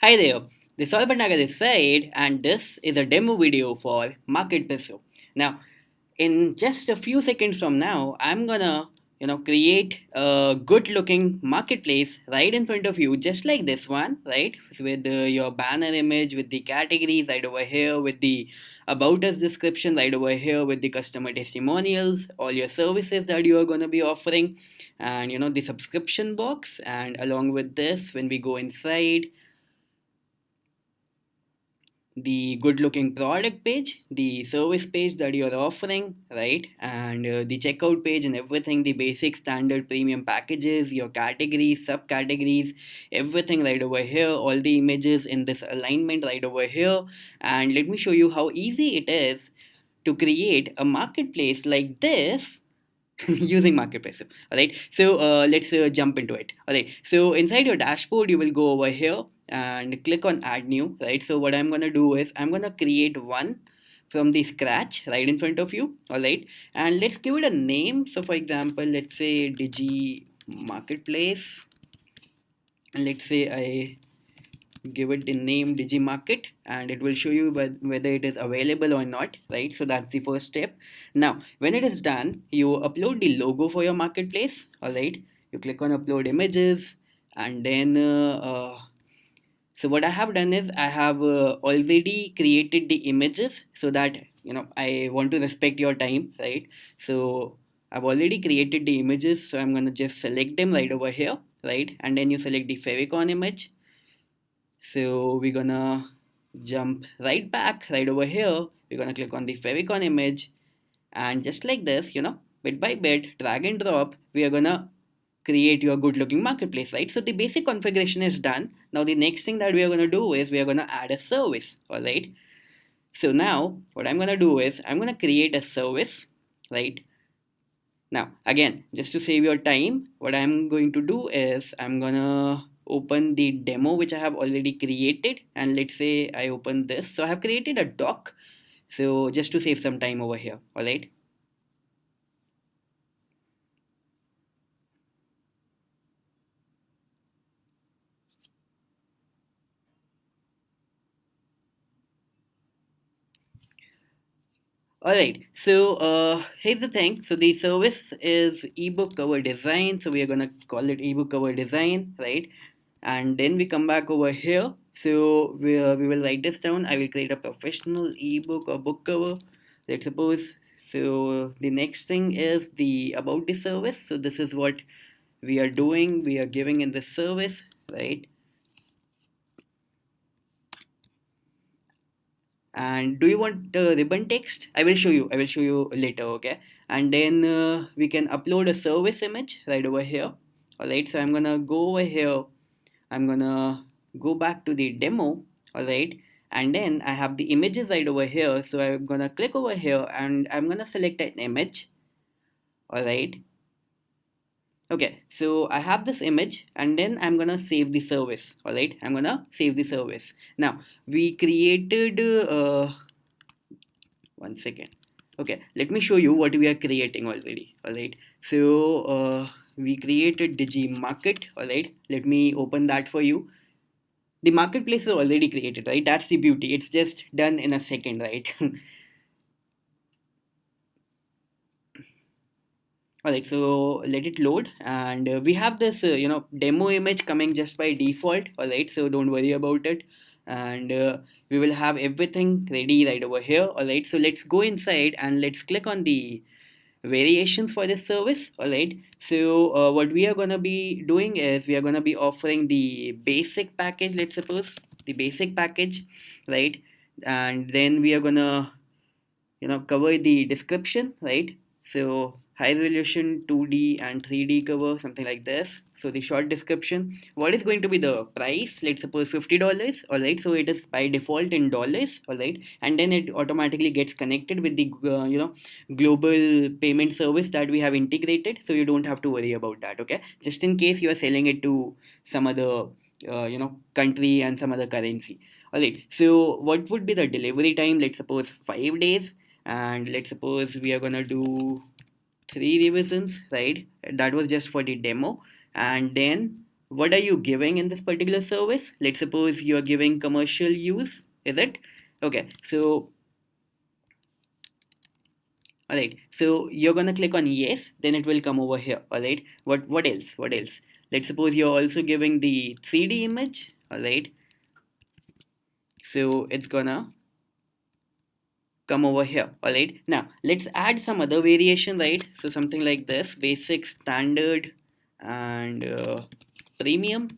Hi there, this is Albanagar this side, and this is a demo video for MarketPresso. Now, in just a few seconds from now, I'm gonna create a good looking marketplace right in front of you, just like this one, right, with your banner image, with the categories right over here, with the about us description right over here, with the customer testimonials, all your services that you are going to be offering, and the subscription box. And along with this, when we go inside, the good looking product page, the service page that you're offering, right, and the checkout page and everything, the basic standard premium packages, your categories, subcategories, everything right over here, all the images in this alignment right over here. And let me show you how easy it is to create a marketplace like this using MarketPresso. All right, so let's jump into it. All right, so inside your dashboard, you will go over here and click on Add New. Right, so what I'm gonna do is I'm gonna create one from the scratch right in front of you. All right, and let's give it a name. So for example, let's say Digi Marketplace, and let's say I give it the name Digimarket, and it will show you whether it is available or not, right? So that's the first step. Now when it is done, you upload the logo for your marketplace. All right, you click on upload images, and then so what I have done is I have already created the images, so that I want to respect your time, right? So I've already created the images, so I'm going to just select them right over here, right? And then you select the favicon image. So we're gonna jump right back right over here. We're gonna click on the favicon image, and just like this, bit by bit, drag and drop, we are gonna create your good looking marketplace, right? So the basic configuration is done. Now the next thing that we are gonna do is we are gonna add a service. All right, so now what I'm gonna do is I'm gonna create a service, right? Now, again, just to save your time, what I'm going to do is I'm gonna open the demo which I have already created, and let's say I open this. So I have created a doc. So just to save some time over here, all right? All right. So here's the thing. So the service is ebook cover design. So we are gonna call it ebook cover design, right? And then we come back over here. So we will write this down. I will create a professional ebook or book cover, let's suppose. So the next thing is the about the service. So this is what we are doing. We are giving in this service, right? And do you want the ribbon text? I will show you later, okay? And then we can upload a service image right over here. All right, so I'm gonna go over here. I'm gonna go back to the demo. All right, and then I have the images right over here. So I'm gonna click over here, and I'm gonna select an image. All right, okay, so I have this image, and then I'm gonna save the service. All right, I'm gonna save the service. Now we created one second. Okay, let me show you what we are creating already. All right, so we created Digi Market. All right, let me open that for you. The marketplace is already created, right? That's the beauty. It's just done in a second, right? All right, so let it load, and we have this demo image coming just by default. All right, so don't worry about it, and we will have everything ready right over here. All right, so let's go inside and let's click on the variations for this service. All right, so what we are going to be doing is we are going to be offering the basic package, let's suppose the basic package, right? And then we are going to cover the description, right? So high resolution 2D and 3D cover, something like this. So the short description, what is going to be the price? Let's suppose $50. All right, so it is by default in dollars. All right, and then it automatically gets connected with the global payment service that we have integrated, so you don't have to worry about that. Okay, just in case you are selling it to some other country and some other currency. All right, so what would be the delivery time? Let's suppose 5 days, and let's suppose we are gonna do three revisions, right? That was just for the demo, and then what are you giving in this particular service. Let's suppose you're giving commercial use, is it? Okay, so all right, so you're gonna click on yes, then it will come over here. All right, what else, what else? Let's suppose you're also giving the 3D image. All right, so it's gonna come over here. All right, now let's add some other variation, right? So something like this: basic, standard, and premium.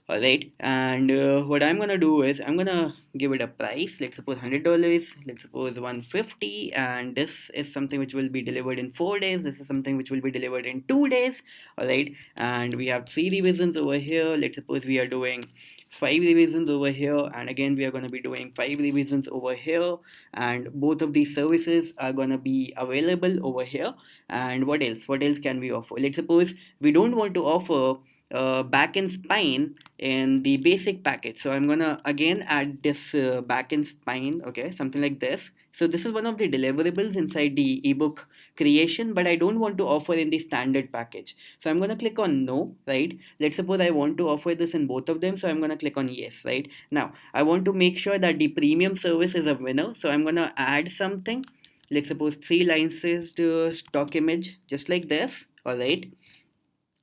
All right, and what I'm gonna do is I'm gonna give it a price. Let's suppose $100. Let's suppose 150, and this is something which will be delivered in 4 days. This is something which will be delivered in 2 days. All right, and we have 3 revisions over here. Let's suppose we are doing 5 revisions over here, and again we are going to be doing 5 revisions over here, and both of these services are going to be available over here. And what else, what else can we offer? Let's suppose we don't want to offer backend spine in the basic package, so I'm gonna again add this backend spine. Okay, something like this. So this is one of the deliverables inside the ebook creation, but I don't want to offer in the standard package, so I'm gonna click on no. Right, let's suppose I want to offer this in both of them, so I'm gonna click on yes. Right, now I want to make sure that the premium service is a winner, so I'm gonna add something. Let's suppose 3 lines is the stock image, just like this. All right,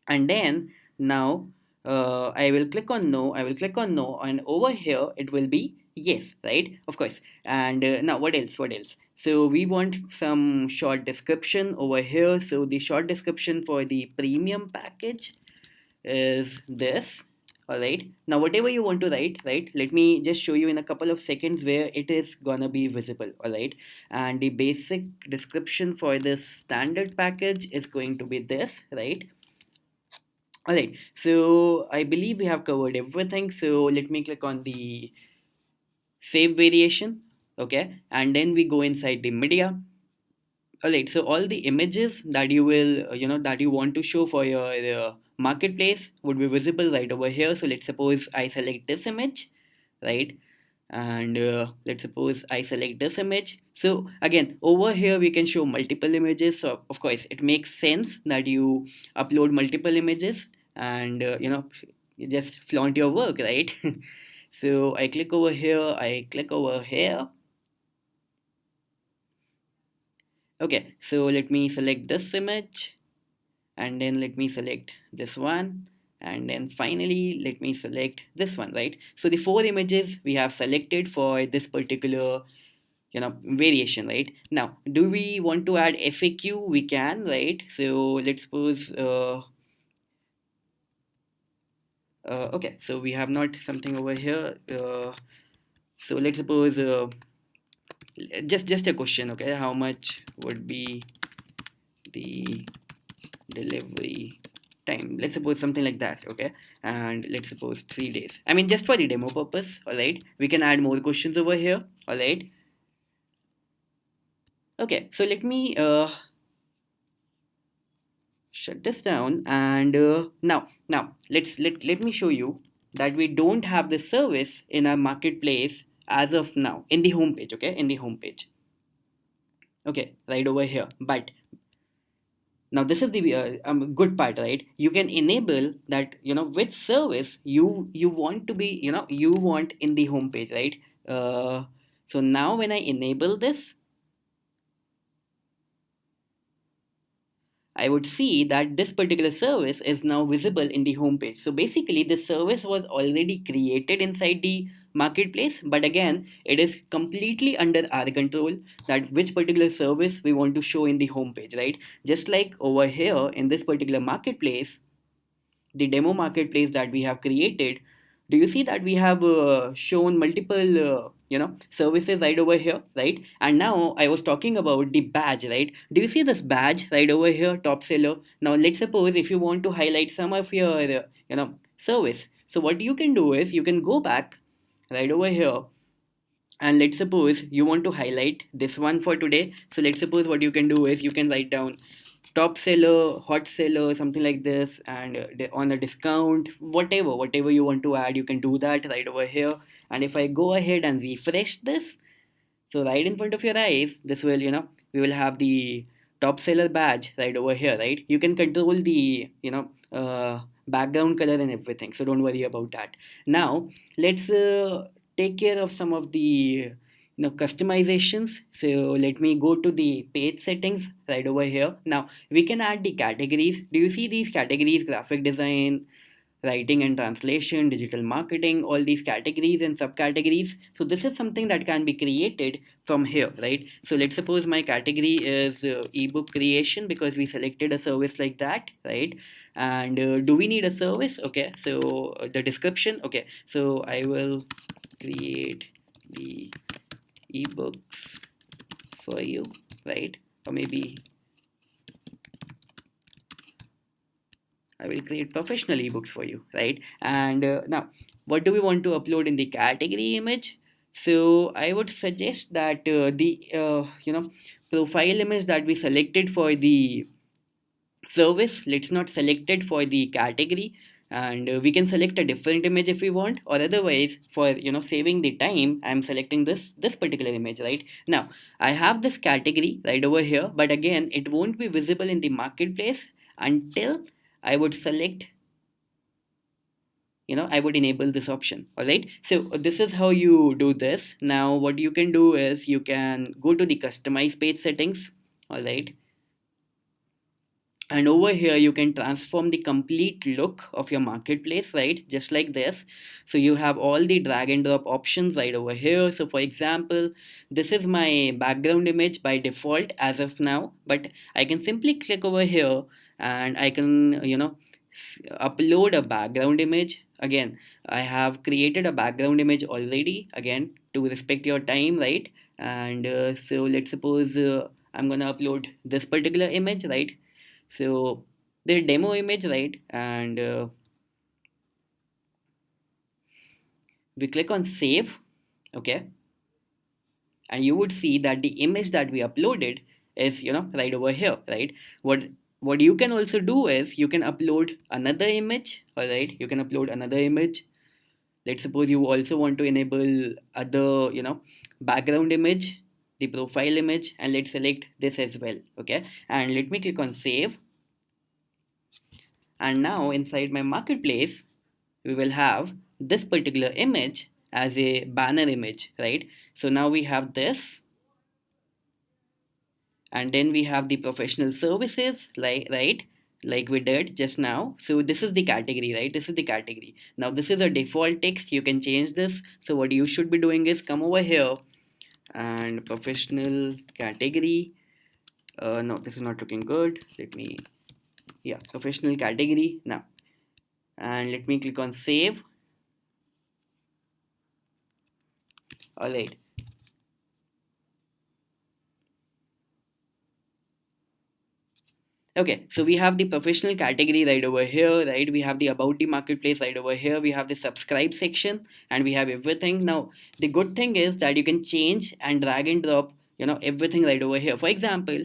and then now I will click on no, I will click on no, and over here it will be yes, right, of course. And now what else, what else? So we want some short description over here. So the short description for the premium package is this. All right, now whatever you want to write, right, let me just show you in a couple of seconds where it is gonna be visible. All right, and the basic description for this standard package is going to be this, right? All right, so I believe we have covered everything. So let me click on the save variation. Okay, and then we go inside the media. All right, so all the images that you will, that you want to show for your marketplace would be visible right over here. So let's suppose I select this image, right? And let's suppose I select this image. So again, over here we can show multiple images. So of course it makes sense that you upload multiple images, and you just flaunt your work, right? So I click over here, I click over here. Okay, so let me select this image, and then let me select this one, and then finally let me select this one, right? So the 4 images we have selected for this particular variation. Right, now do we want to add FAQ? We can, right? So let's suppose okay, so we have not something over here. So let's suppose just a question. Okay, how much would be the delivery time? Let's suppose something like that. Okay, and let's suppose 3 days. I mean, just for the demo purpose. All right, we can add more questions over here. All right, okay, so let me shut this down, and now let me show you that we don't have this service in our marketplace as of now in the home page. Okay, in the home page. Okay, right over here. But now this is the good part, right? You can enable that, which service you want to be, you want in the home page, right? So now when I enable this, I would see that this particular service is now visible in the home page. So basically, this service was already created inside the marketplace, but again, it is completely under our control that which particular service we want to show in the home page, right? Just like over here in this particular marketplace, the demo marketplace that we have created, do you see that we have shown multiple services right over here, right? And now I was talking about the badge, right? Do you see this badge right over here, top seller? Now let's suppose if you want to highlight some of your service, so what you can do is you can go back right over here, and let's suppose you want to highlight this one for today. So let's suppose what you can do is you can write down top seller, hot seller, something like this, and on a discount, whatever you want to add, you can do that right over here. And if I go ahead and refresh this, so right in front of your eyes, this will, we will have the top seller badge right over here, right? You can control the, background color and everything, so don't worry about that. Now let's take care of some of the customizations. So let me go to the page settings right over here. Now we can add the categories. Do you see these categories? Graphic design, writing and translation, digital marketing, all these categories and subcategories. So this is something that can be created from here, right? So let's suppose my category is ebook creation, because we selected a service like that, right? And do we need a service? Okay, so the description. Okay, so I will create the ebooks for you, right? Or maybe I will create professional ebooks for you, right? And now, what do we want to upload in the category image? So I would suggest that the profile image that we selected for the service, let's not select it for the category, and we can select a different image if we want, or otherwise, for saving the time, I'm selecting this particular image. Right now I have this category right over here, but again it won't be visible in the marketplace until I would select, I would enable this option. All right, so this is how you do this. Now what you can do is you can go to the customize page settings. All right, and over here you can transform the complete look of your marketplace, right? Just like this. So you have all the drag and drop options right over here. So for example, this is my background image by default as of now, but I can simply click over here and I can upload a background image. Again, I have created a background image already, again to respect your time, right? And so let's suppose I'm gonna upload this particular image, right? So the demo image, right? And we click on save. Okay, and you would see that the image that we uploaded is right over here, right? What you can also do is you can upload another image. All right, you can upload another image. Let's suppose you also want to enable other background image, the profile image, and let's select this as well. Okay, and let me click on save. And now inside my marketplace we will have this particular image as a banner image, right? So now we have this, and then we have the professional services, like, right, like we did just now. So this is the category, right? This is the category. Now this is a default text, you can change this. So what you should be doing is come over here and professional category. No, this is not looking good. Let me, yeah, professional category now, and let me click on save. All right, okay, so we have the professional category right over here, right? We have the about the marketplace right over here. We have the subscribe section, and we have everything. Now, the good thing is that you can change and drag and drop, everything right over here. For example,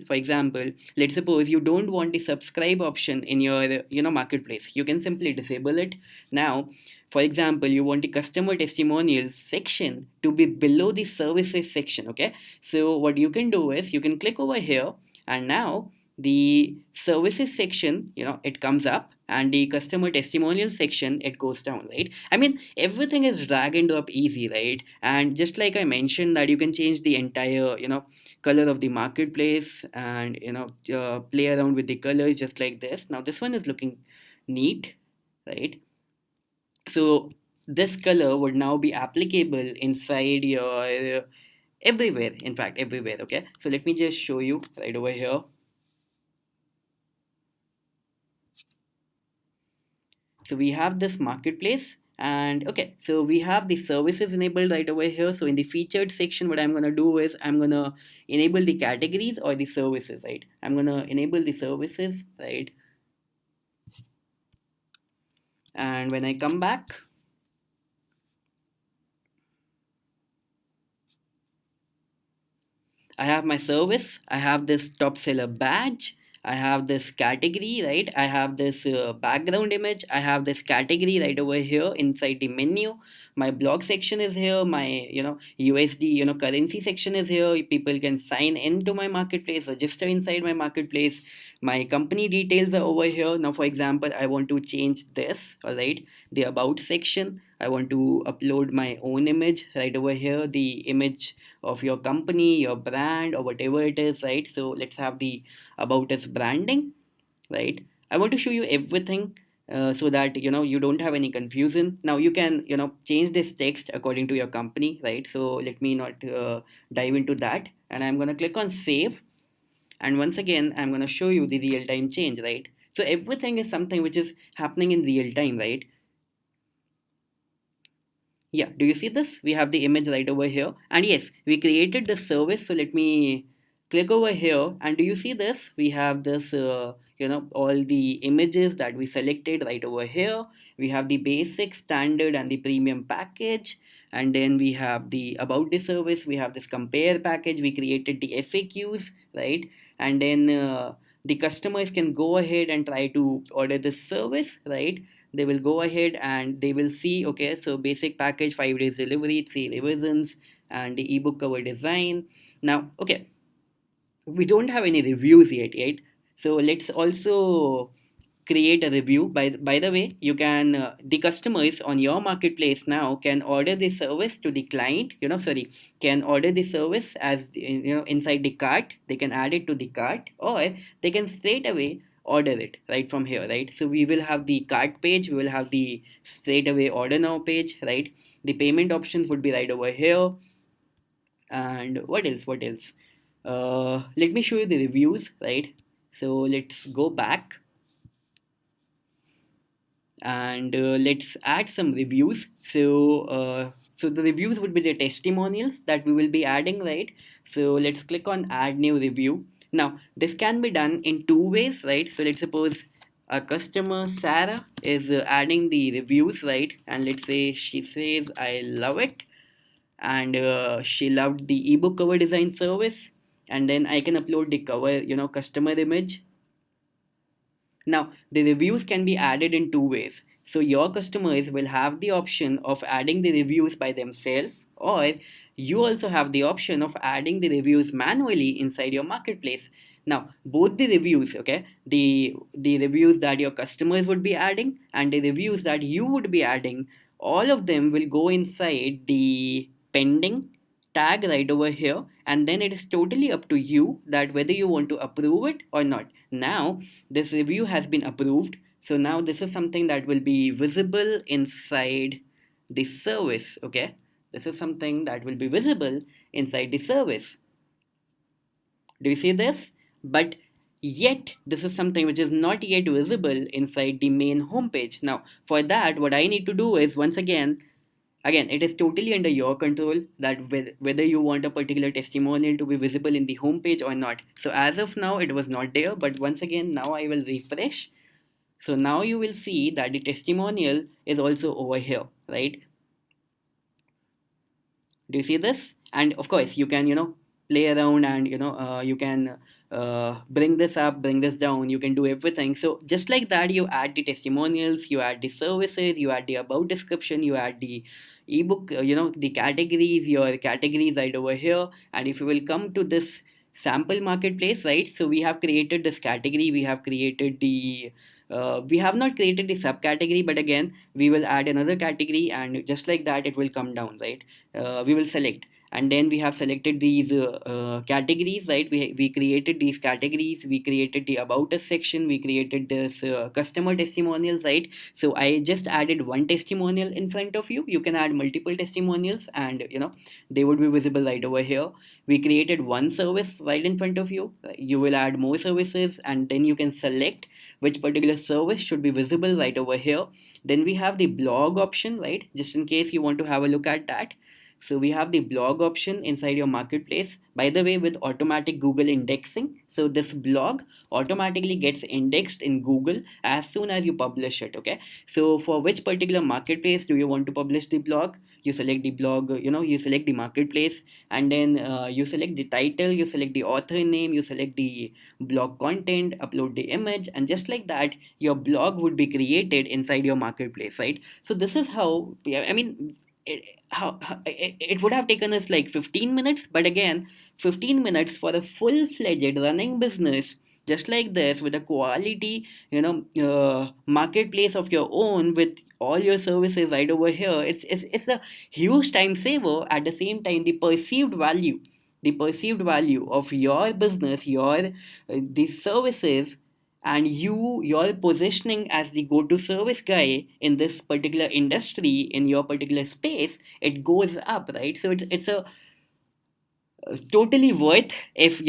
let's suppose you don't want the subscribe option in your, marketplace. You can simply disable it. Now, for example, you want the customer testimonials section to be below the services section. Okay, so what you can do is you can click over here, and now the services section, it comes up, and the customer testimonial section, it goes down, right? I mean, everything is drag and drop easy, right? And just like I mentioned that you can change the entire, color of the marketplace, and play around with the colors just like this. Now this one is looking neat, right? So this color would now be applicable inside your everywhere, in fact everywhere. Okay, so let me just show you right over here. So we have this marketplace, and okay, so we have the services enabled right over here. So in the featured section, what I'm going to do is I'm going to enable the categories or the services, right? I'm going to enable the services, right? And when I come back, I have my service, I have this top seller badge, I have this category, right? I have this background image, I have this category right over here inside the menu. My blog section is here, my USD currency section is here. People can sign into my marketplace, register inside my marketplace. My company details are over here. Now for example, I want to change this, all right, the about section. I want to upload my own image right over here, the image of your company, your brand, or whatever it is, right? So let's have the about us branding, right? I want to show you everything, so that you don't have any confusion. Now you can change this text according to your company, right? So let me not dive into that, and I'm going to click on save. And once again, I'm going to show you the real time change, right? So everything is something which is happening in real time, right? Yeah, do you see this? We have the image right over here. And yes, we created the service. So let me click over here. And do you see this? We have this, all the images that we selected right over here. We have the basic, standard, and the premium package. And then we have the about the service. We have this compare package. We created the FAQs, right? And then the customers can go ahead and try to order this service, right? They will go ahead and they will see, okay, so basic package, 5 days delivery, 3 revisions, and the ebook cover design. Now, okay, we don't have any reviews yet, right? So let's also create a review. By the way, you can the customers on your marketplace now can order the service to the client, sorry, can order the service as inside the cart. They can add it to the cart, or they can straight away order it right from here, right? So we will have the cart page, we will have the straight away order now page, right? The payment options would be right over here. And what else, let me show you the reviews, right? So let's go back, and let's add some reviews. So the reviews would be the testimonials that we will be adding, right? So let's click on add new review. Now this can be done in two ways, right? So let's suppose a customer Sarah is adding the reviews, right? And let's say she says I love it, and she loved the ebook cover design service. And then I can upload the cover, customer image. Now, the reviews can be added in two ways. So, your customers will have the option of adding the reviews by themselves, or you also have the option of adding the reviews manually inside your marketplace. Now, both the reviews, okay, the reviews that your customers would be adding and the reviews that you would be adding, all of them will go inside the pending tag right over here, and then it is totally up to you that whether you want to approve it or not. Now this review has been approved, so now this is something that will be visible inside the service, okay? This is something that will be visible inside the service. Do you see this? But yet this is something which is not yet visible inside the main homepage. Now for that, what I need to do is, once again, it is totally under your control that whether you want a particular testimonial to be visible in the homepage or not. So as of now, it was not there, but once again, now I will refresh. So now you will see that the testimonial is also over here, right? Do you see this? And of course, you can, play around, and, you can bring this up, bring this down. You can do everything. So just like that, you add the testimonials, you add the services, you add the about description, you add the ebook, the categories, your categories right over here. And if you will come to this sample marketplace, right? So we have created this category, we have created the we have not created the subcategory, but again, we will add another category, and just like that, it will come down, right? We will select, and then we have selected these categories, right? We created these categories, we created the about us section, we created this customer testimonials, right? So I just added one testimonial in front of you. You can add multiple testimonials, and they would be visible right over here. We created one service right in front of you. You will add more services, and then you can select which particular service should be visible right over here. Then we have the blog option, right? Just in case you want to have a look at that. So we have the blog option inside your marketplace, by the way, with automatic Google indexing. So this blog automatically gets indexed in Google as soon as you publish it, okay? So for which particular marketplace do you want to publish the blog? You select the blog, you select the marketplace, and then you select the title, you select the author name, you select the blog content, upload the image, and just like that, your blog would be created inside your marketplace, right? So this is how, I mean, it would have taken us like 15 minutes, but again, 15 minutes for a full-fledged running business just like this, with a quality, marketplace of your own, with all your services right over here, it's a huge time saver. At the same time, the perceived value of your business, these services, and your positioning as the go-to service guy in this particular industry, in your particular space, it goes up, right? So it's a totally worth, if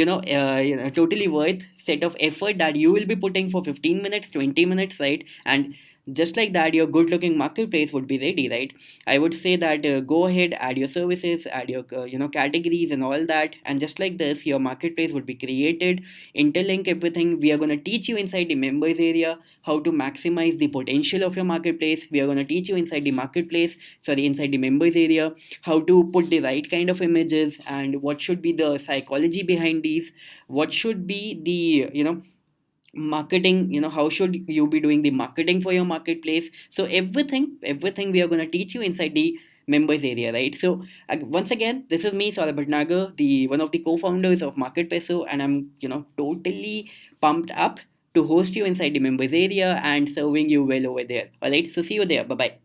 totally worth set of effort that you will be putting for 15 minutes, 20 minutes, right? And just like that, your good looking marketplace would be ready, right? I would say that go ahead, add your services, add your categories and all that, and just like this, your marketplace would be created. Interlink everything. We are going to teach you inside the members area how to maximize the potential of your marketplace. We are going to teach you inside the marketplace, sorry, inside the members area, how to put the right kind of images, and what should be the psychology behind these, what should be the marketing, how should you be doing the marketing for your marketplace. So everything we are going to teach you inside the members area, right? So once again, this is me, Saurabh Bhatnagar, the one of the co-founders of MarketPresso, and I'm totally pumped up to host you inside the members area and serving you well over there. All right, so see you there. Bye bye.